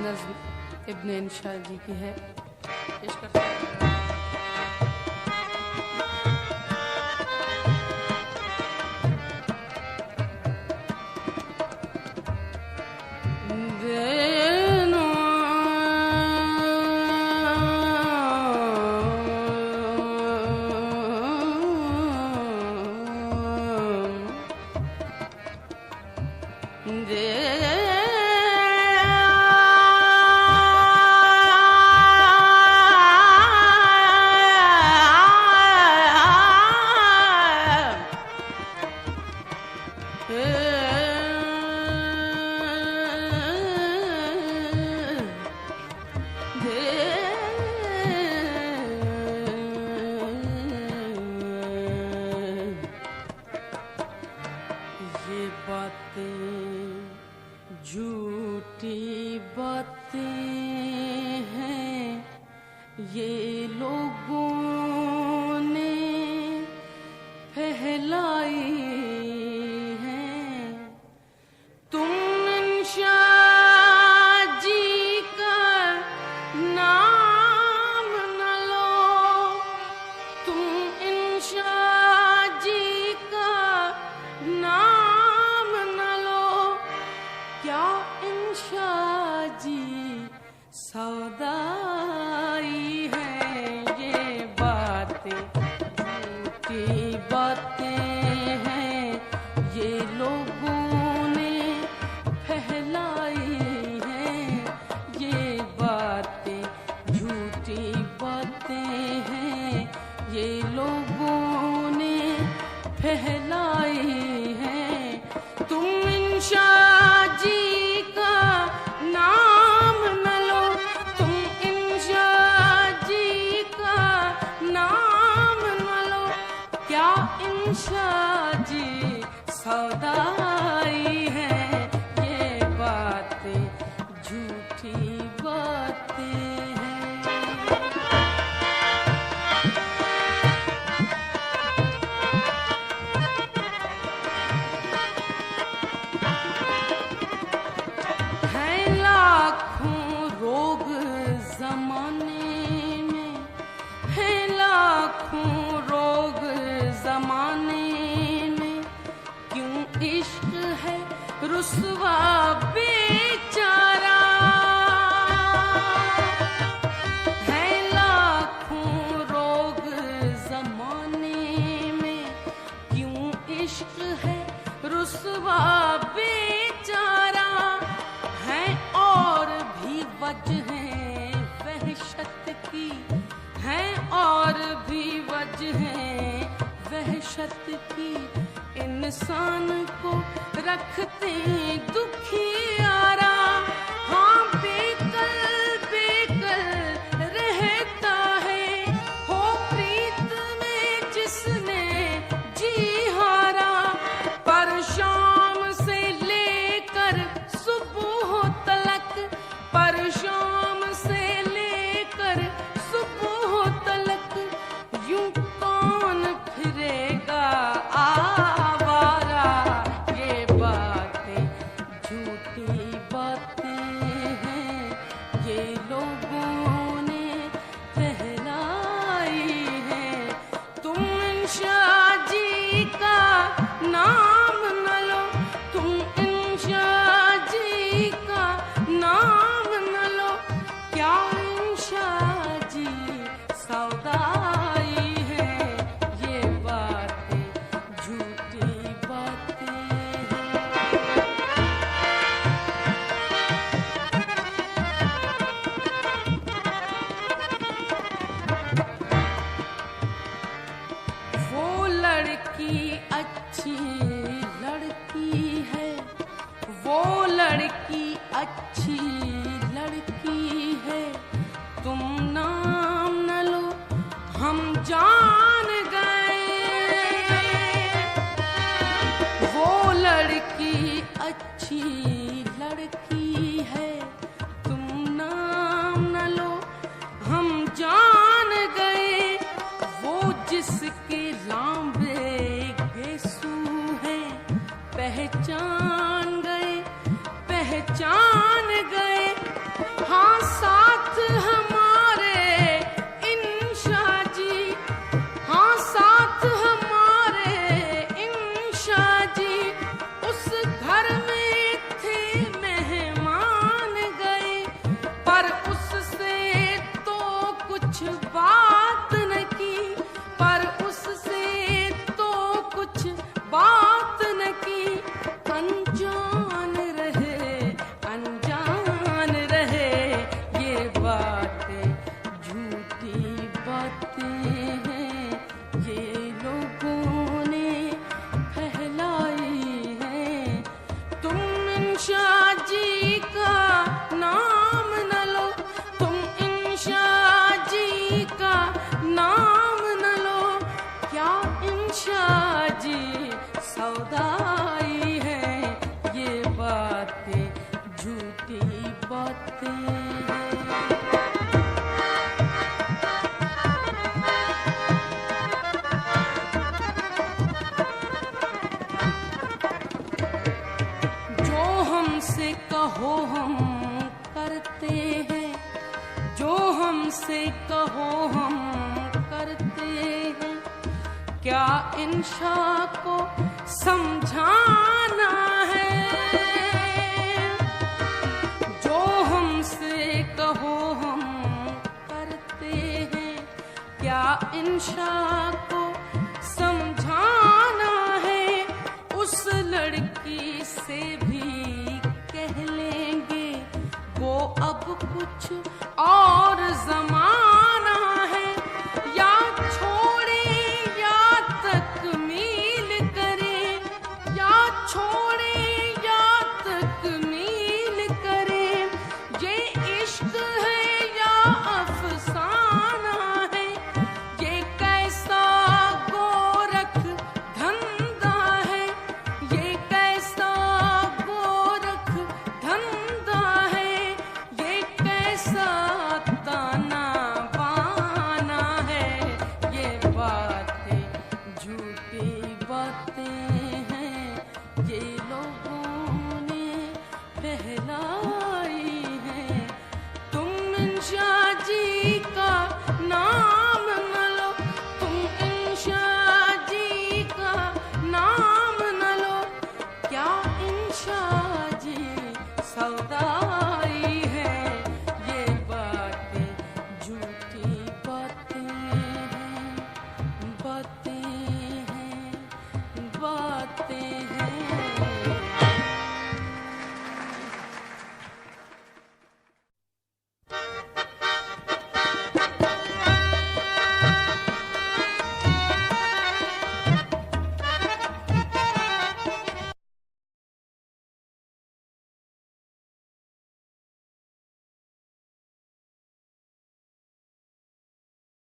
नज़्म इब्न इंशा जी की है, पेश करते हैं। झूठी बातें हैं ये लोगों ने फैलाई हैं। तुम इंशा जी का नाम न लो, तुम इंशा जी का नाम न लो, क्या इंशा जी सौदाई है। ये बातें झूठी बातें हैं ये लोगों ने फैलाई हैं। ये बातें झूठी बातें हैं ये लोगों ने फैलाई हैं। तुम इंशा जी का नाम न लो, तुम इंशा जी का नाम न लो, क्या इंशा जी सौदाई है। ये बातें झूठी बातें हैं। ज़माने में है लाखों रोग, ज़माने में क्यों इश्क है रुसवा बेचारा। है लाखों रोग ज़माने में क्यों इश्क है रुसवा बेचारा। है और भी वजहें वहशत की, हैं और भी वजहें वहशत की, इंसान को रखते दुखियारा। हाँ बेकल बेकल रहता है हो प्रीत में जिसने जी हारा। पर शाम से लेकर सुबह तलक, पर शाम से लेकर सुबह तलक यूं कौन फिरेगा आवारा। ये बातें झूठी बातें हैं ये लोगों ने फैलाई हैं। तुम इंशा जी का नाम न लो, तुम इंशा जी का नाम न लो, क्या इंशा जी सौदाई है। ये बातें झूठी बातें हैं। वो लड़की अच्छी लड़की है, वो लड़की अच्छी लड़की है, तुम नाम न लो हम जान गए। वो लड़की अच्छी लड़की है, तुम नाम न लो हम जान गए। वो जिसके लांबे गेसू है पहचान गए, पहचान गए। सौदाई है, ये बातें झूठी बातें हैं। जो हमसे कहो हम करते हैं, जो हमसे कहो हम करते हैं, क्या इंशा को समझाना है। जो हमसे कहो हम करते हैं, क्या इंशा को समझाना है। उस लड़की से भी कह लेंगे वो अब कुछ